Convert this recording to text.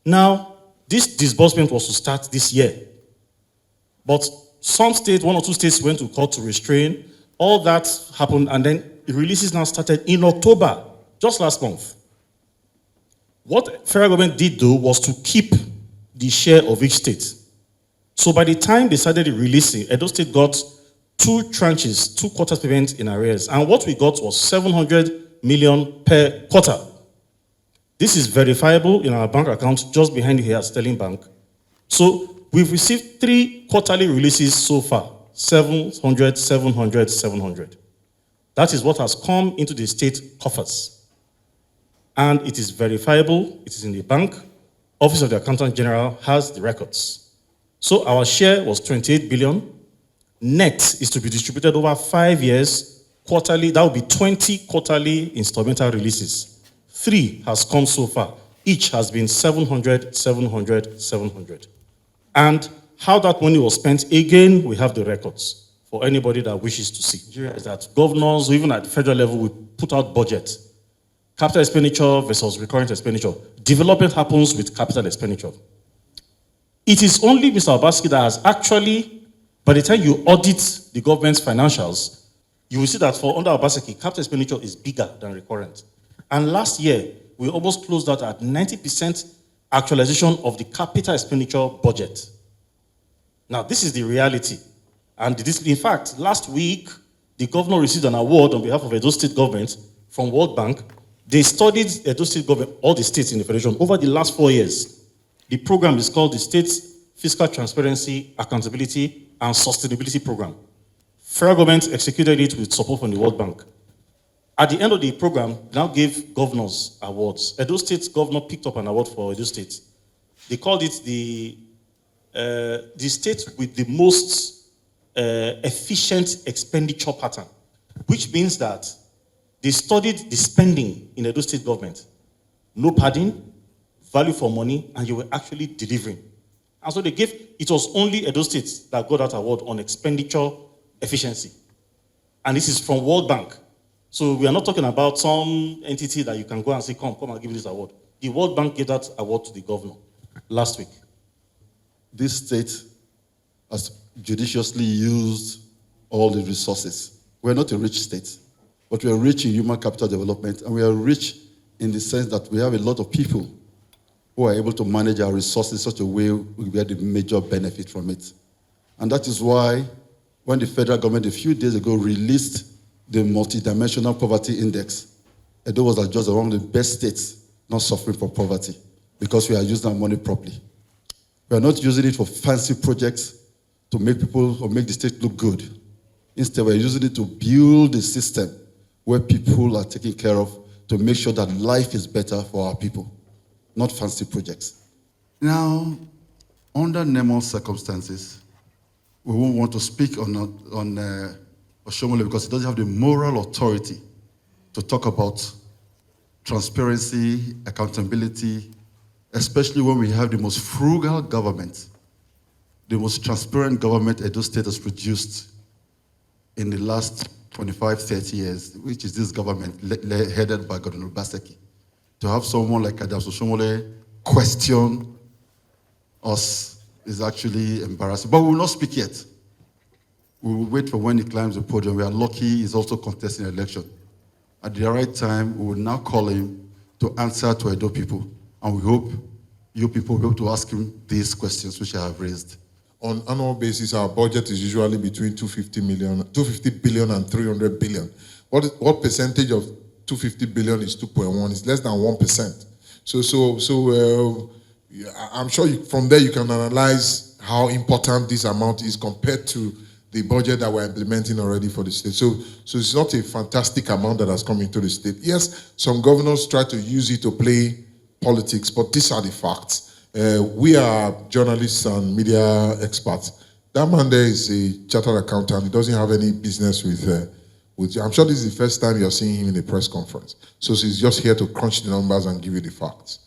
Now, this disbursement was to start this year. But some states, 1 or 2 states went to court to restrain. All that happened, and then the releases now started in October, just last month. What federal government did, though, was to keep the share of each state. So by the time they started releasing, Edo State got 2 tranches, 2 quarters payments in arrears. And what we got was 700 million per quarter. This is verifiable in our bank account just behind here at Sterling Bank. So we've received 3 quarterly releases so far, 700, 700, 700. That is what has come into the state coffers. And it is verifiable, it is in the bank. Office of the Accountant General has the records. So our share was 28 billion. Net is to be distributed over 5 years, quarterly. That will be 20 quarterly instrumental releases. 3 has come so far. Each has been 700, 700, 700. And how that money was spent, again, we have the records for anybody that wishes to see. Is that governors, even at the federal level, we put out budget. Capital expenditure versus recurrent expenditure. Development happens with capital expenditure. It is only Mr. Obaseki that has actually, by the time you audit the government's financials, you will see that for under Obaseki, capital expenditure is bigger than recurrent. And last year, we almost closed out at 90% actualization of the capital expenditure budget. Now, this is the reality. And this, in fact, last week, the governor received an award on behalf of Edo State government from World Bank. They studied Edo State government, all the states in the federation, over the last 4 years. The program is called the States Fiscal Transparency, Accountability, and Sustainability Program. Federal government executed it with support from the World Bank. At the end of the program, they now gave governors awards. Edo State governor picked up an award for Edo State. They called it the state with the most efficient expenditure pattern, which means that they studied the spending in Edo State government. No padding, value for money, and you were actually delivering. And so they gave, it was only Edo State that got that award on expenditure efficiency. And this is from World Bank. So we are not talking about some entity that you can go and say, come and give me this award. The World Bank gave that award to the governor last week. This state has judiciously used all the resources. We're not a rich state, but we are rich in human capital development, and we are rich in the sense that we have a lot of people who are able to manage our resources in such a way we get the major benefit from it. And that is why when the federal government a few days ago released the multidimensional poverty index, Edo was just among the best states not suffering from poverty because we are using our money properly. We are not using it for fancy projects to make people or make the state look good. Instead, we're using it to build a system where people are taken care of to make sure that life is better for our people, not fancy projects. Now, under normal circumstances, we won't want to speak on Oshomole because it doesn't have the moral authority to talk about transparency, accountability, especially when we have the most frugal government, the most transparent government Edo State has produced in the last 25, 30 years, which is this government headed by Godwin Obaseki. To have someone like Adams Oshomole question us is actually embarrassing. But we will not speak yet. We will wait for when he climbs the podium. We are lucky he's also contesting an election. At the right time, we will now call him to answer to Edo people. And we hope you people will be able to ask him these questions which I have raised. On an annual basis, our budget is usually between 250 billion and 300 billion. What percentage of 250 billion is 2.1? It's less than 1%. So I'm sure from there you can analyze how important this amount is compared to the budget that we're implementing already for the state. So it's not a fantastic amount that has come into the state. Yes, some governors try to use it to play politics, but these are the facts. We are journalists and media experts. That man there is a chartered accountant. He doesn't have any business with I'm sure this is the first time you're seeing him in a press conference. So he's just here to crunch the numbers and give you the facts.